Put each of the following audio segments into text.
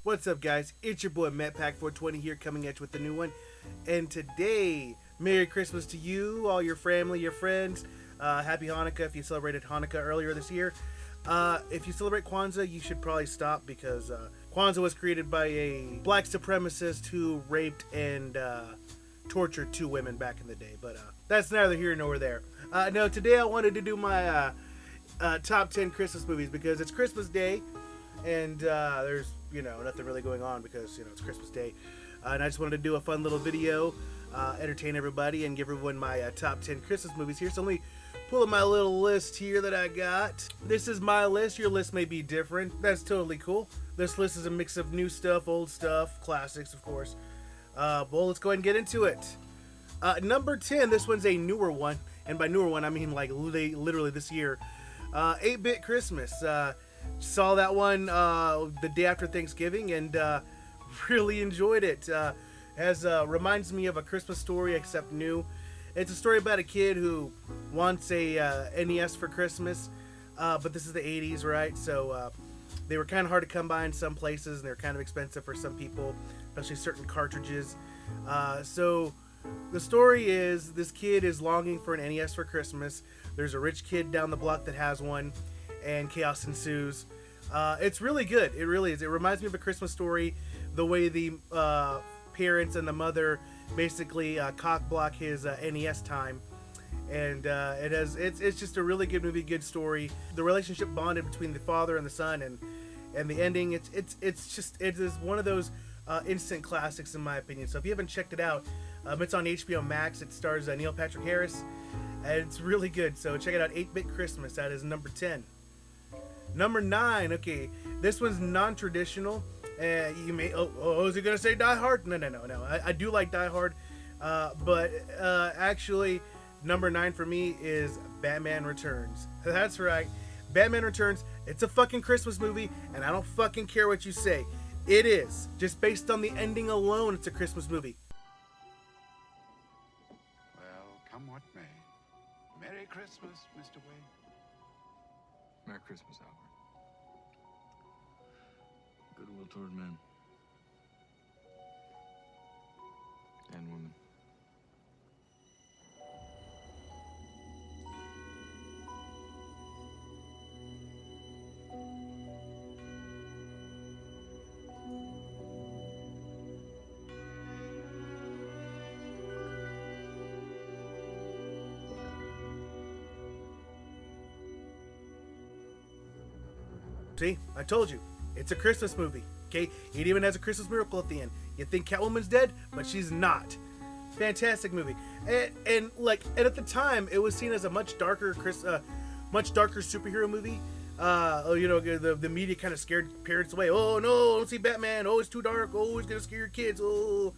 What's up, guys? It's your boy MattPack420 here, coming at you with the new one. And today, Merry Christmas to you, all your family, your friends. Happy Hanukkah if you celebrated Hanukkah earlier this year. If you celebrate Kwanzaa, you should probably stop because Kwanzaa was created by a black supremacist who raped and tortured 2 women back in the day. But that's neither here nor there. No, today I wanted to do my top 10 Christmas movies because it's Christmas Day. And there's, nothing really going on because, it's Christmas Day. And I just wanted to do a fun little video, entertain everybody, and give everyone my top 10 Christmas movies here. So let me pull up my little list here that I got. This is my list. Your list may be different. That's totally cool. This list is a mix of new stuff, old stuff, classics, of course. Well, let's go ahead and get into it. Number 10, this one's a newer one. And by newer one, I mean like literally this year. 8-Bit Christmas. Saw that one the day after Thanksgiving and really enjoyed it. Reminds me of A Christmas Story except new. It's a story about a kid who wants a NES for Christmas, but this is the 80s, right? So they were kind of hard to come by in some places, and they were kind of expensive for some people, especially certain cartridges. So the story is this kid is longing for an NES for Christmas. There's a rich kid down the block that has one, and chaos ensues. It's really good. It really is. It reminds me of A Christmas Story, the way the parents and the mother basically cock block his NES time, and it's just a really good movie, good story. The relationship bonded between the father and the son, and the ending. It is one of those instant classics in my opinion. So if you haven't checked it out, it's on HBO Max. It stars Neil Patrick Harris, and it's really good. So check it out. 8-Bit Christmas. That is number 10. Number 9, okay, this one's non-traditional. You may, is he gonna say Die Hard? No. I do like Die Hard, but actually, number 9 for me is Batman Returns. That's right, Batman Returns. It's a fucking Christmas movie, and I don't fucking care what you say. It is. Just based on the ending alone, it's a Christmas movie. Well, come what may. Merry Christmas, Mr. Wayne. Merry Christmas, Albert. Goodwill toward men and women. See, I told you. It's a Christmas movie, okay? It even has a Christmas miracle at the end. You think Catwoman's dead, but she's not. Fantastic movie. And at the time, it was seen as a much darker superhero movie. The media kind of scared parents away. Oh no, don't see Batman. Oh, it's too dark. Oh, it's gonna scare your kids. Oh,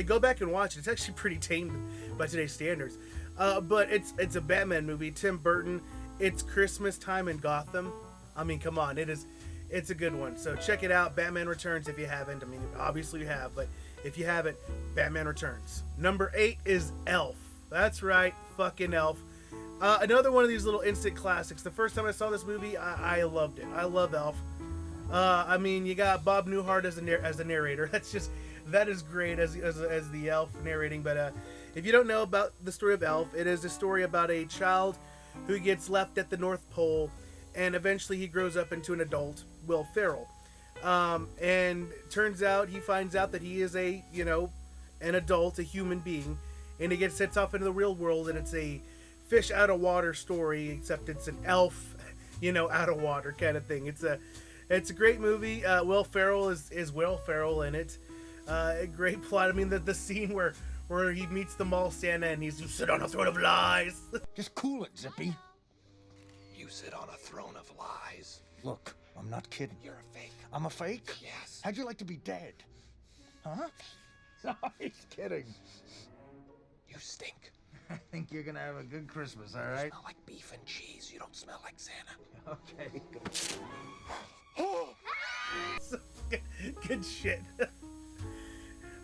go back and watch it. It's actually pretty tame by today's standards. But it's a Batman movie. Tim Burton. It's Christmas time in Gotham. I mean, come on, it's a good one. So check it out, Batman Returns, if you haven't. I mean, obviously you have, but if you haven't, Batman Returns. Number 8 is Elf. That's right, fucking Elf. Another one of these little instant classics. The first time I saw this movie, I loved it. I love Elf. I mean, you got Bob Newhart as the narrator. That is great as the elf narrating. But if you don't know about the story of Elf, it is a story about a child who gets left at the North Pole, and eventually he grows up into an adult, Will Ferrell. And turns out he finds out that he is an adult, a human being, and he gets sent off into the real world, and it's a fish out of water story, except it's an elf, out of water kind of thing. It's a great movie. Will Ferrell is Will Ferrell in it. A great plot. I mean, the scene where he meets the mall Santa and he's, "You sit on a throne of lies." Just cool it, Zippy. You sit on a throne of lies. Look, I'm not kidding. You're a fake. I'm a fake? Yes. How'd you like to be dead? Huh? No, he's kidding. You stink. I think you're gonna have a good Christmas, all You right? smell like beef and cheese. You don't smell like Santa. Okay, good. Good shit.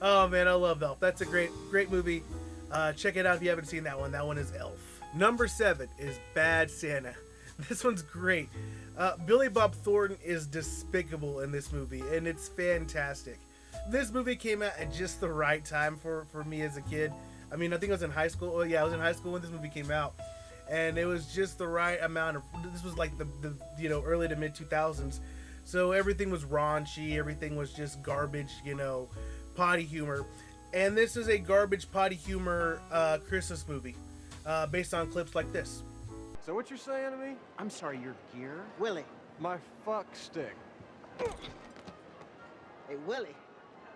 Oh man, I love Elf. That's a great movie. Check it out if you haven't seen that one. That one is Elf. Number 7 is Bad Santa. This one's great. Billy Bob Thornton is despicable in this movie, and it's fantastic. This movie came out at just the right time for me as a kid. I mean, I think I was in high school. Oh yeah, I was in high school when this movie came out, and it was just the right amount of. This was like the early to mid 2000s, so everything was raunchy. Everything was just garbage, potty humor, and this is a garbage potty humor Christmas movie, based on clips like this. So what you're saying to me? I'm sorry, your gear? Willie. My fuck stick. Hey, Willie,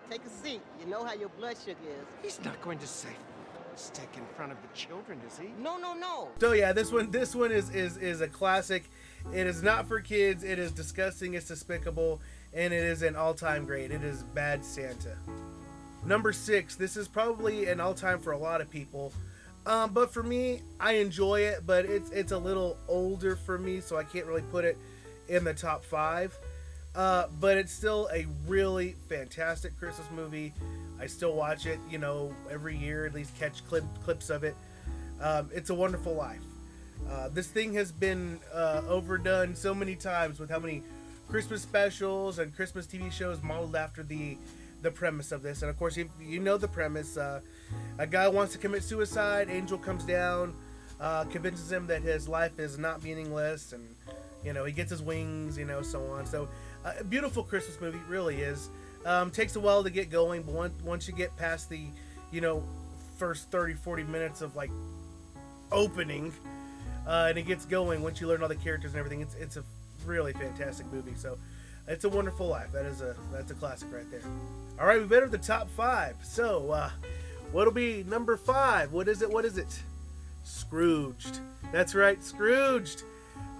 take a seat. You know how your blood sugar is. He's not going to say stick in front of the children, is he? No, no, no. So yeah, this one is a classic. It is not for kids. It is disgusting. It's despicable, and it is an all-time great. It is Bad Santa. Number 6. This is probably an all-time for a lot of people. But for me, I enjoy it, but it's a little older for me, so I can't really put it in the top 5. But it's still a really fantastic Christmas movie. I still watch it, every year, at least catch clips of it. It's a Wonderful Life. This thing has been overdone so many times with how many Christmas specials and Christmas TV shows modeled after the premise of this. And of course, you know the premise. A guy wants to commit suicide. Angel comes down, convinces him that his life is not meaningless, and he gets his wings, so on. So a beautiful Christmas movie, it really is. Takes a while to get going, but once you get past the first 30-40 minutes of like opening, and it gets going, once you learn all the characters and everything, it's a really fantastic movie. So it's a Wonderful Life. That's a classic right there. All right, we've entered the top 5. So what'll be number 5? What is it? Scrooged. That's right, Scrooged.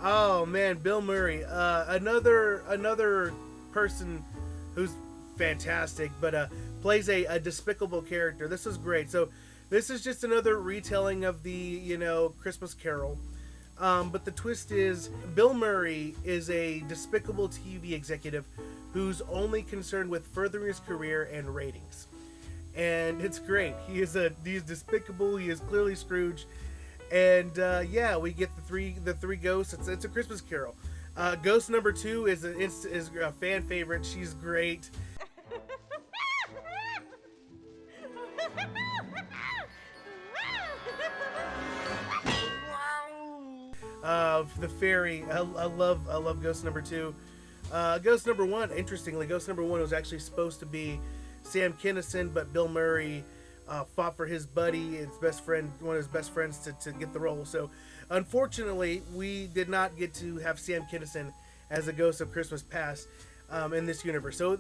Oh man, Bill Murray. Another person who's fantastic, but plays a despicable character. This is great. So this is just another retelling of the Christmas Carol. But the twist is Bill Murray is a despicable TV executive who's only concerned with furthering his career and ratings. And it's great. He's despicable. He is clearly Scrooge. And we get the three ghosts. It's a Christmas Carol. Ghost number 2 is a fan favorite. She's great. The fairy. I love Ghost number 2. Ghost number 1. Interestingly, Ghost number 1 was actually supposed to be Sam Kinison, but Bill Murray fought for his buddy, his best friend, one of his best friends, to get the role. So, unfortunately, we did not get to have Sam Kinison as a Ghost of Christmas Past in this universe. So,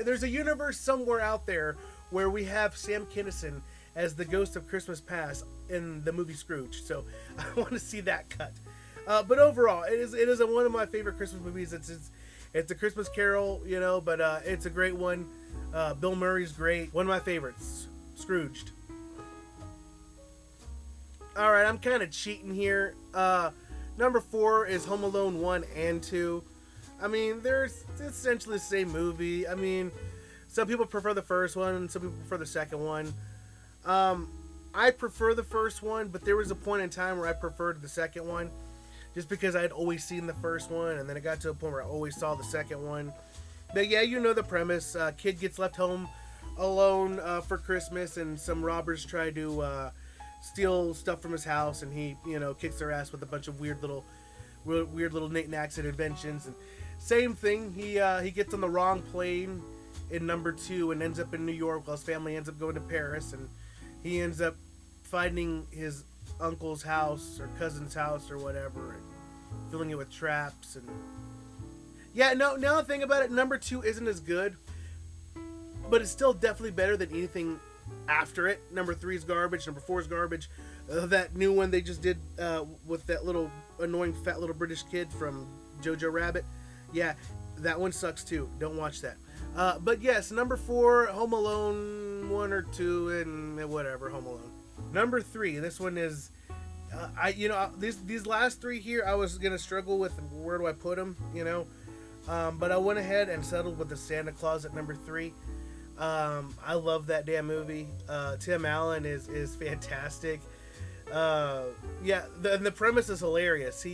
there's a universe somewhere out there where we have Sam Kinison as the Ghost of Christmas Past in the movie Scrooge. So, I want to see that cut. But overall, it is one of my favorite Christmas movies. It's a Christmas Carol, but it's a great one. Bill Murray's great. One of my favorites. Scrooged. Alright, I'm kind of cheating here. Number 4 is Home Alone 1 and 2. I mean, it's essentially the same movie. I mean, some people prefer the first one, and some people prefer the second one. I prefer the first one, but there was a point in time where I preferred the second one, just because I had always seen the first one, and then it got to a point where I always saw the second one. But yeah, you know the premise. Kid gets left home alone for Christmas, and some robbers try to steal stuff from his house, and he kicks their ass with a bunch of weird little knickknacks and inventions. And same thing, he gets on the wrong plane in number 2 and ends up in New York, while his family ends up going to Paris, and he ends up finding his uncle's house or cousin's house or whatever, and filling it with traps. And yeah, now the thing about it, number 2 isn't as good, but it's still definitely better than anything after it. Number 3 is garbage. Number 4 is garbage. That new one they just did with that little annoying fat little British kid from Jojo Rabbit, yeah, that one sucks too. Don't watch that. But yes, number 4, Home Alone 1 or 2, and whatever, Home Alone. Number 3, this one is, these last 3 here, I was gonna struggle with where do I put them, but I went ahead and settled with the Santa Claus at number 3. I love that damn movie. Tim Allen is fantastic. The premise is hilarious.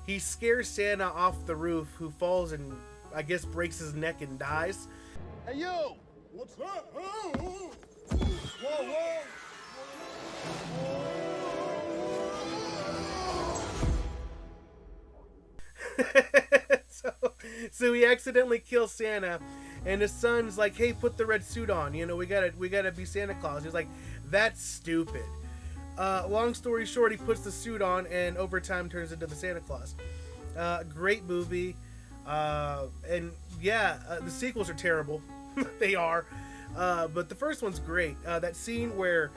he scares Santa off the roof, who falls and I guess breaks his neck and dies. Hey, you! What's that? Oh, whoa. so he accidentally kills Santa, and his son's like, "Hey, put the red suit on. You know, we gotta be Santa Claus." He's like, "That's stupid." Long story short, he puts the suit on, and over time turns into the Santa Claus. Great movie, and yeah, the sequels are terrible. They are, but the first one's great. That scene where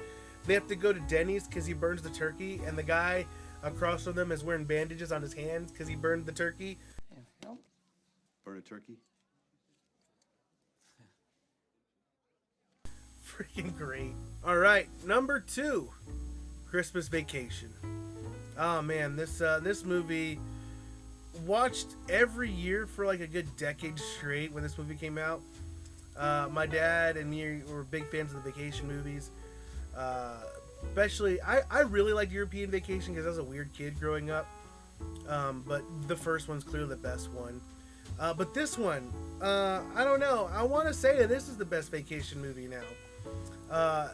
they have to go to Denny's because he burns the turkey, and the guy across from them is wearing bandages on his hands because he burned the turkey. Burn a turkey? Freaking great. All right, number 2, Christmas Vacation. Oh man, this movie, watched every year for like a good decade straight when this movie came out. My dad and me were big fans of the vacation movies. Especially, I really liked European Vacation because I was a weird kid growing up. But the first one's clearly the best one. But this one, I don't know. I want to say that this is the best vacation movie now.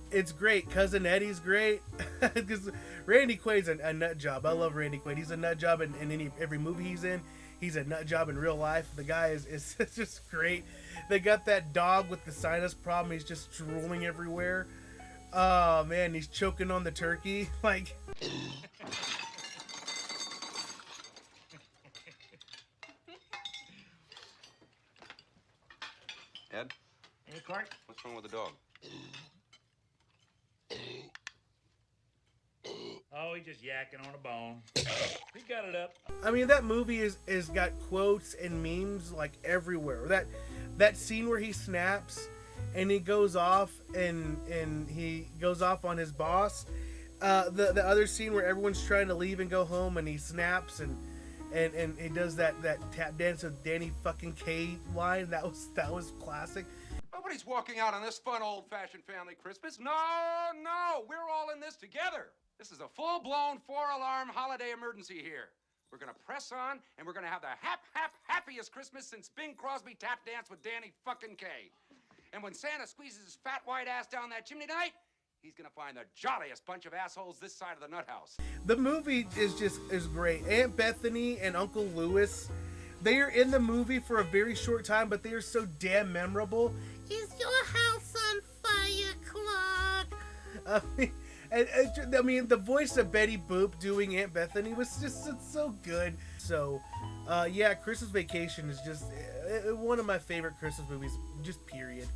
It's great. Cousin Eddie's great. Because Randy Quaid's a nut job. I love Randy Quaid. He's a nut job in every movie he's in. He's a nut job in real life. The guy is just great. They got that dog with the sinus problem. He's just drooling everywhere. Oh man, he's choking on the turkey. Like... Ed, Hey, Clark. what's wrong with the dog? Oh, he's just yakking on a bone. He got it up. I mean, that movie is got quotes and memes like everywhere. That scene where he snaps and he goes off and he goes off on his boss. The other scene where everyone's trying to leave and go home and he snaps and he does that tap dance with Danny fucking Kaye line. That was classic. Nobody's walking out on this fun old-fashioned family Christmas. No, we're all in this together. This is a full-blown 4-alarm holiday emergency here. We're gonna press on, and we're gonna have the happiest Christmas since Bing Crosby tap danced with Danny fucking Kaye. And when Santa squeezes his fat white ass down that chimney tonight, he's gonna find the jolliest bunch of assholes this side of the nut house. The movie is great. Aunt Bethany and Uncle Lewis, they are in the movie for a very short time, but they are so damn memorable. Is your house on fire, Clark? I mean, the voice of Betty Boop doing Aunt Bethany was just so good. So, yeah, Christmas Vacation is just one of my favorite Christmas movies, just period.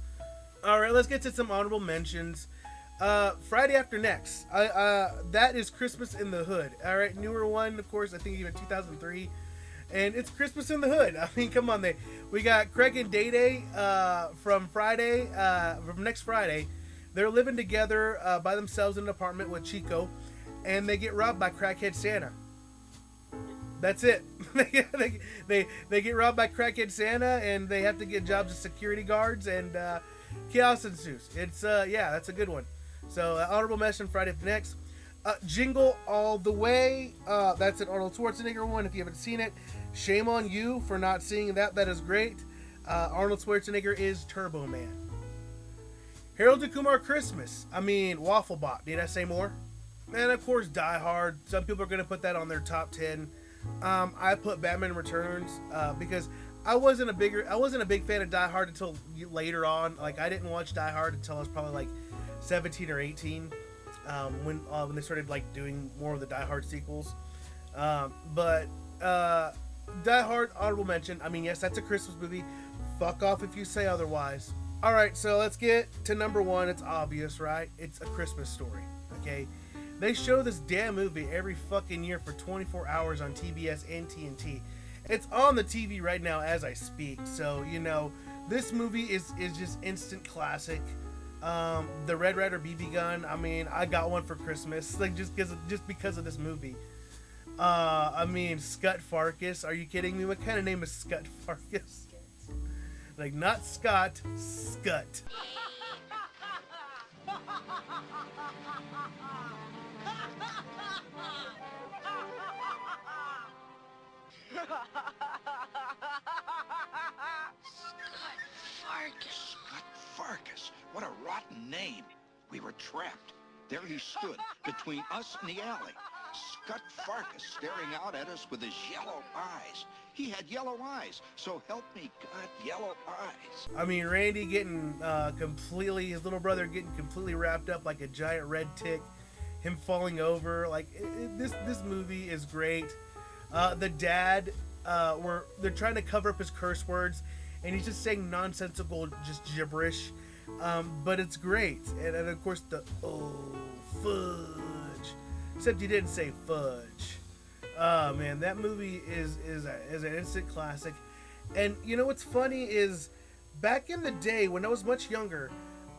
All right, let's get to some honorable mentions. Friday After Next. That is Christmas in the Hood. All right, newer one, of course. I think even 2003, and it's Christmas in the Hood. I mean, come on, we got Craig and Day Day from next Friday. They're living together by themselves in an apartment with Chico, and they get robbed by crackhead Santa. That's it. they get robbed by crackhead Santa, and they have to get jobs as security guards, and chaos ensues. It's yeah, that's a good one. So honorable mention Friday After Next. Jingle All the Way. That's an Arnold Schwarzenegger one. If you haven't seen it, shame on you for not seeing that. That is great. Arnold Schwarzenegger is Turbo Man. Harold and Kumar Christmas. I mean, Waffle Bot. Did I say more? And of course, Die Hard. Some people are going to put that on their top 10. I put Batman Returns because I wasn't a big fan of Die Hard until later on. Like, I didn't watch Die Hard until I was probably like 17 or 18 when they started like doing more of the Die Hard sequels. But Die Hard, honorable mention. I mean, yes, that's a Christmas movie. Fuck off if you say otherwise. All right, so let's get to number 1. It's obvious, right? It's A Christmas Story, okay? They show this damn movie every fucking year for 24 hours on TBS and TNT. It's on the TV right now as I speak, so, you know, this movie is just instant classic. The Red Ryder BB gun, I mean, I got one for Christmas, like, just because of this movie. I mean, Scut Farkus, are you kidding me? What kind of name is Scut Farkus? Like, not Scott, Scut. Scott Farkas. What a rotten name. We were trapped. There he stood, between us and the alley. Scott Farkas staring out at us with his yellow eyes. He had yellow eyes, so help me God, yellow eyes. I mean, Randy getting his little brother getting completely wrapped up like a giant red tick, him falling over, like this movie is great. The dad, they're trying to cover up his curse words, and he's just saying nonsensical, just gibberish, but it's great. And of course the fudge, except he didn't say fudge. Oh man, that movie is an instant classic. And you know what's funny is, back in the day when I was much younger,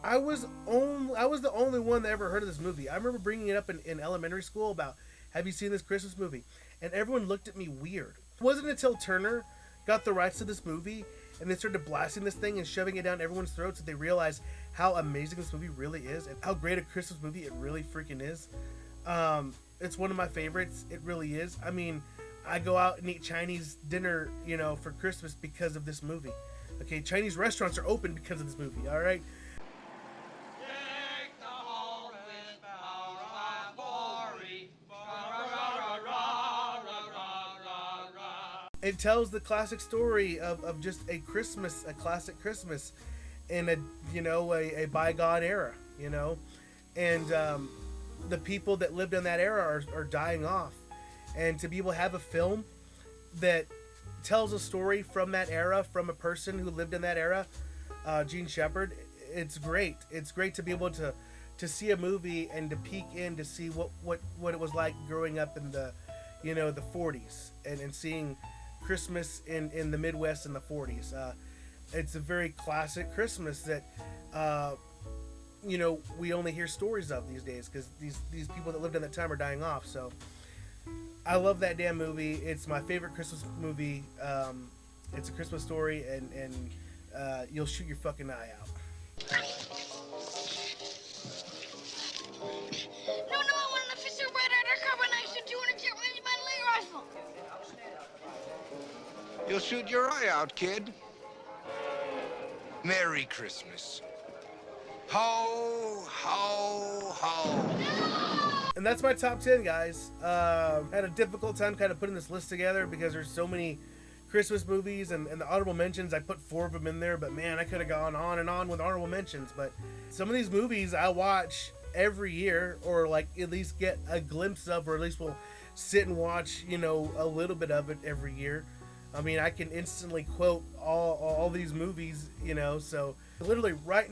I was the only one that ever heard of this movie. I remember bringing it up in elementary school about, have you seen this Christmas movie? And everyone looked at me weird. It wasn't until Turner got the rights to this movie and they started blasting this thing and shoving it down everyone's throats that they realized how amazing this movie really is and how great a Christmas movie it really freaking is. It's one of my favorites. It really is. I mean, I go out and eat Chinese dinner, for Christmas because of this movie. Okay, Chinese restaurants are open because of this movie, all right? It tells the classic story of just a classic Christmas in a bygone era, and the people that lived in that era are dying off, and to be able to have a film that tells a story from that era, from a person who lived in that era, Gene Shepard, it's great. It's great to be able to see a movie and to peek in to see what it was like growing up in the the 40s and seeing Christmas in the Midwest in the 40s. It's a very classic Christmas that we only hear stories of these days because these people that lived in that time are dying off. So I love that damn movie. It's my favorite Christmas movie. It's a Christmas story, and you'll shoot your fucking eye out. No, I want an officer red undercover knife to 200 my rifle. You'll shoot your eye out, kid. Merry Christmas. Ho, ho, ho. And that's my top 10, guys. Had a difficult time kind of putting this list together because there's so many Christmas movies, and the honorable mentions, I put 4 of them in there, but man, I could have gone on and on with honorable mentions. But some of these movies I watch every year, or like at least get a glimpse of, or at least will sit and watch, a little bit of it every year. I mean, I can instantly quote all these movies, so literally right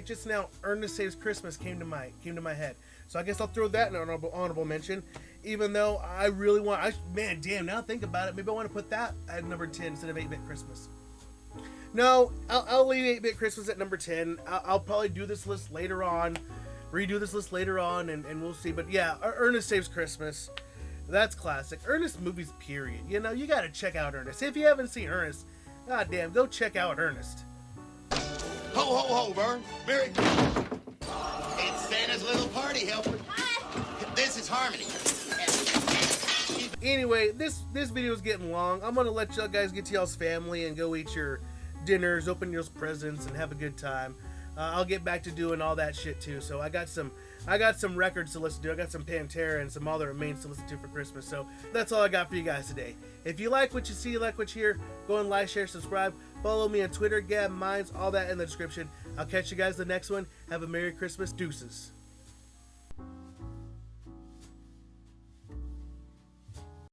just now, Ernest Saves Christmas came to my head. So I guess I'll throw that in an honorable mention, even though I really now I think about it, maybe I want to put that at number 10 instead of 8-Bit Christmas. No, I'll leave 8-Bit Christmas at number 10. I'll probably do this list later on, redo this list later on, and we'll see. But yeah, Ernest Saves Christmas. That's classic. Ernest movies, period. You gotta check out Ernest. If you haven't seen Ernest, goddamn, go check out Ernest. Ho, ho, ho, Vern. Merry It's Santa's little party helper. This is Harmony. Anyway, this video is getting long. I'm gonna let y'all guys get to y'all's family and go eat your dinners, open your presents, and have a good time. I'll get back to doing all that shit too. So I got some records to listen to. I got some Pantera and some other remains to listen to for Christmas. So that's all I got for you guys today. If you like what you see, like what you hear, go and like, share, subscribe. Follow me on Twitter, Gab, Minds, all that in the description. I'll catch you guys the next one. Have a Merry Christmas. Deuces.